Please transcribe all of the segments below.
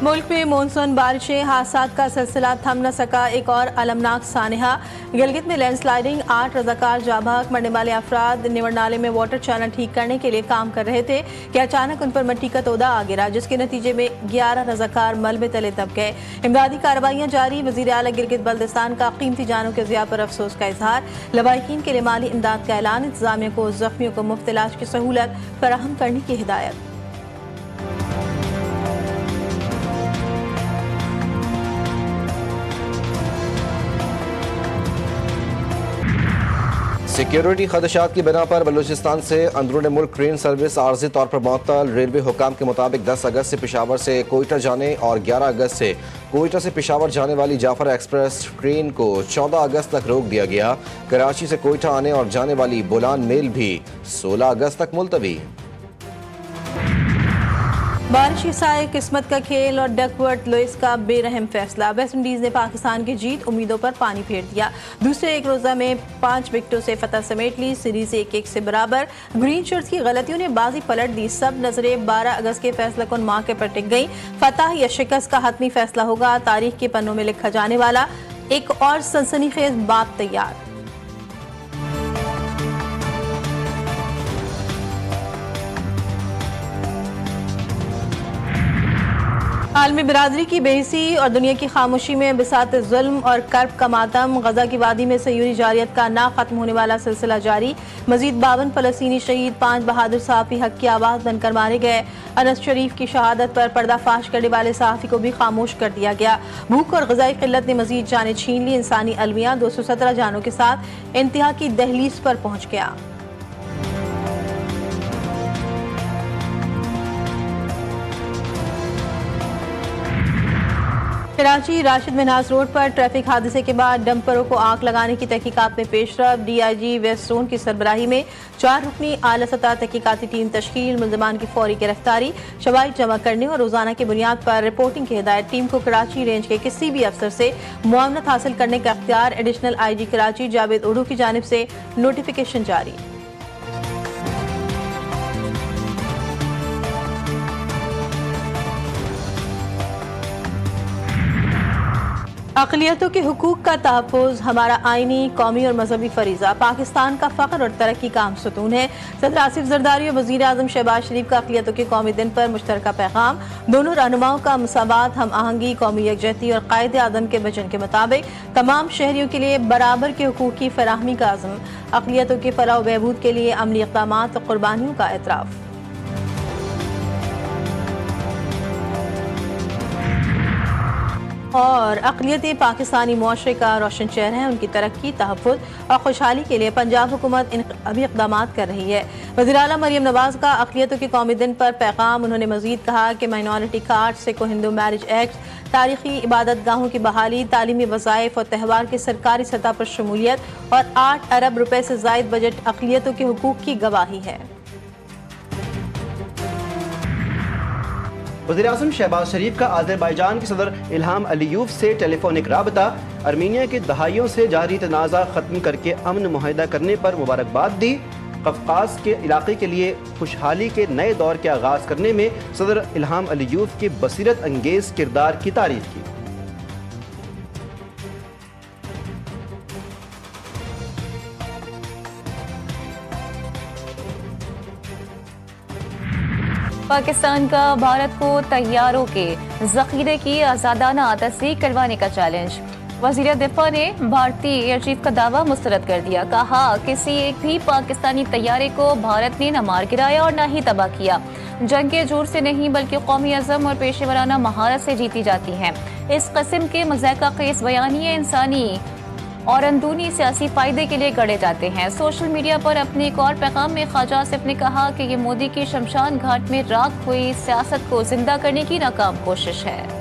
मुल्क में मानसून बारिशें, हादसात का सिलसिला थम न सका। एक और अलमनाक सानहा, गिलगित में लैंडस्लाइडिंग, 8 रजाकार जाबाक। मरने वाले अफराद निवर नाले में वाटर चैनल ठीक करने के लिए काम कर रहे थे कि अचानक उन पर मिट्टी का तोदा आ गिरा, जिसके नतीजे में 11 रजाकार मलबे तले दब गए। इमदादी कार्रवाइयाँ जारी। वज़ीर आला गिलगित बल्दिस्तान का कीमती जानों के ज़िया पर अफसोस का इजहार। लवाहिकीन के लिए माली इमदाद का ऐलान। इंतजामिया को जख्मियों को मुफ्त इलाज की सहूलत फराहम करने की हिदायत। सिक्योरिटी खदशात की बिना पर बलूचिस्तान से अंदरून मुल्क ट्रेन सर्विस आर्जी तौर पर मुअत्तल। रेलवे हुकाम के मुताबिक 10 अगस्त से पेशावर से कोयटा जाने और 11 अगस्त से कोयटा से पेशावर जाने वाली जाफर एक्सप्रेस ट्रेन को 14 अगस्त तक रोक दिया गया। कराची से कोयटा आने और जाने वाली बोलान मेल भी 16 अगस्त तक मुलतवी। बारिश साए किस्मत का खेल और डकवर्थ लुइस का बेरहम फैसला। वेस्ट इंडीज ने पाकिस्तान की जीत उम्मीदों पर पानी फेर दिया। दूसरे एक रोजा में 5 विकेटों से फतह समेट ली। सीरीज 1-1 से बराबर। ग्रीन शर्ट्स की गलतियों ने बाजी पलट दी। सब नजरें 12 अगस्त के फैसला कुन मौके पर टिक गई। फतह या शिकस्त का हतमी फैसला होगा। तारीख के पन्नों में लिखा जाने वाला एक और सनसनीखेज बाब तैयार। आलमी बिरादरी की बेहिसी और दुनिया की खामोशी में बिसात जुल्म और कर्ब का मातम। गजा की वादी में सयूरी जारियत का ना खत्म होने वाला सिलसिला जारी। मजीद 52 फलस्तीनी शहीद, 5 बहादुर सहाफ़ी हक की आवाज़ बनकर मारे गए। अनस शरीफ की शहादत पर पर्दाफाश करने वाले सहाफ़ी को भी खामोश कर दिया गया। भूख और ग़िज़ाई क़िल्लत ने मजीद जानें छीन ली। इंसानी अलमिया 217 जानों के साथ इंतहा की दहलीज पर पहुँच गया। कराची राशिद मिन्हास रोड पर ट्रैफिक हादसे के बाद डंपरों को आग लगाने की तहकीकात में पेशरफ। DIG वेस्ट जोन की सरबराही में 4 रुकनी आला सतह तहकीकाती टीम तश्कील। मुल्ज़मान की फौरी गिरफ्तारी, शवाहिद जमा करने और रोजाना की बुनियाद पर रिपोर्टिंग की हिदायत। टीम को कराची रेंज के किसी भी अफसर से मुआवनत हासिल करने का इख्तियार। एडिशनल IG कराची जावेद उर्दू की जानिब से नोटिफिकेशन जारी। अक़लियतों के हुकूक का तहफ़्फ़ुज़ हमारा आइनी, कौमी और मजहबी फरीज़ा। पाकिस्तान का फ़ख्र और तरक्की का हमसतून है। सदर आसिफ ज़रदारी और वज़ीर आज़म शहबाज शरीफ का अक़लियतों के कौमी दिन पर मुश्तरका पैगाम। दोनों रहनुमाओं का मसावात, हम आहंगी, कौमी यकजहती और क़ायद आज़म के विजन के मुताबिक तमाम शहरियों के लिए बराबर के हुकूक की फराहमी का अज़्म। अक़लियतों के फ़लाह व बहबूद के लिए अमली इक़दामात और क़ुरबानियों का एतराफ़। और अक़लियतें पाकिस्तानी मुआशरे का रोशन चेहरा है। उनकी तरक्की, तहफ़्फ़ुज़ और खुशहाली के लिए पंजाब हुकूमत अभी इक़दामात कर रही है। वज़ीर आला मरियम नवाज़ का अक़लियतों के कौमी दिन पर पैगाम। उन्होंने मज़ीद कहा कि minority card, Sikh Hindu marriage act, तारीख़ी इबादत गाहों की बहाली, तालीमी वज़ाइफ और त्यौहार की सरकारी सतह पर शमूलियत और 8 अरब रुपए से ज़ायद बजट अक़लियतों के हुकूक की गवाही है। वज़ीर-ए-आज़म शहबाज शरीफ का आज़रबाईजान के सदर इल्हाम अलीयूफ से टेलीफोनिक राबता। अर्मीनिया के दहाइयों से जारी तनाज़ा ख़त्म करके अमन मुआहिदा करने पर मुबारकबाद दी। कफ़क़ाज़ के इलाक़े के लिए खुशहाली के नए दौर के आगाज़ करने में सदर इल्हाम अलीयूफ के बसीरत अंगेज़ किरदार की तारीफ़ की। पाकिस्तान का भारत को तैयारों के ज़ख़ीरे की आज़ादाना तस्दीक करवाने का चैलेंज। वज़ीर दिफ़ा ने भारतीय एयर चीफ का दावा मुस्तरद कर दिया। कहा, किसी एक भी पाकिस्तानी तैयारे को भारत ने न मार गिराया और न ही तबाह किया। जंग के जोर से नहीं बल्कि कौमी अज़म और पेशेवराना महारत से जीती जाती हैं। इस किस्म के मज़ाक़ा ख़ेज़ बयानिए इंसानी और अंदरूनी सियासी फायदे के लिए गढ़े जाते हैं। सोशल मीडिया पर अपने एक और पैगाम में ख्वाजा आसिफ ने कहा कि ये मोदी की शमशान घाट में राख हुई सियासत को जिंदा करने की नाकाम कोशिश है।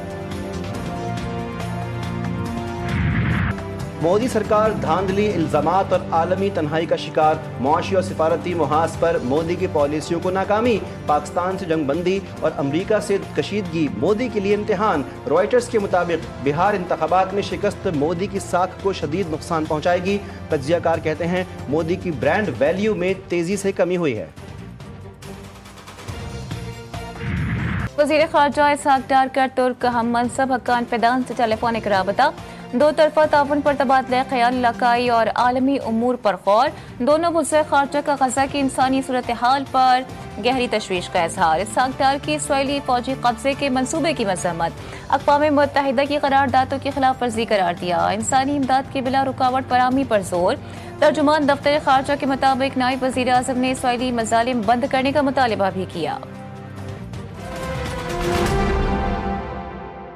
मोदी सरकार धांधली, इल्जामात और आलमी तन्हाई का शिकार। मुआशी और सिफारती मुहाज पर मोदी की पॉलिसियों को नाकामी। पाकिस्तान से जंग बंदी और अमरीका से कशीदगी मोदी के लिए इम्तिहान। रॉयटर्स के मुताबिक बिहार इंतखाबात में शिकस्त मोदी की साख को शदीद नुकसान पहुंचाएगी। तज्जियाकार कहते हैं मोदी की ब्रांड वैल्यू में तेजी से कमी हुई है। वज़ीर ख़ारजा इसहाक डार का तुर्क हम मनसब हक्कान पैदान से टेलीफोनिक राबता, दो तरफा ताउन पर तबादला ख्याल, इलाकाई और आलमी उमूर पर गौर। दोनों वज़ीर ख़ारजा का गज़ा की इंसानी सूरत हाल पर गहरी तशवीश का इजहार। इसहाक डार की इसराइली फौजी कब्जे के मनसूबे की मजम्मत, अक़वाम मुत्तहिदा की करारदादों की खिलाफ वर्जी करार दिया। इंसानी इमदाद की बिला रुकावट फराहमी पर जोर। तर्जुमान दफ्तर ख़ारजा के मुताबिक नायब वज़ीर आज़म ने इसराइली मज़ालिम बंद करने का मुतालबा भी किया।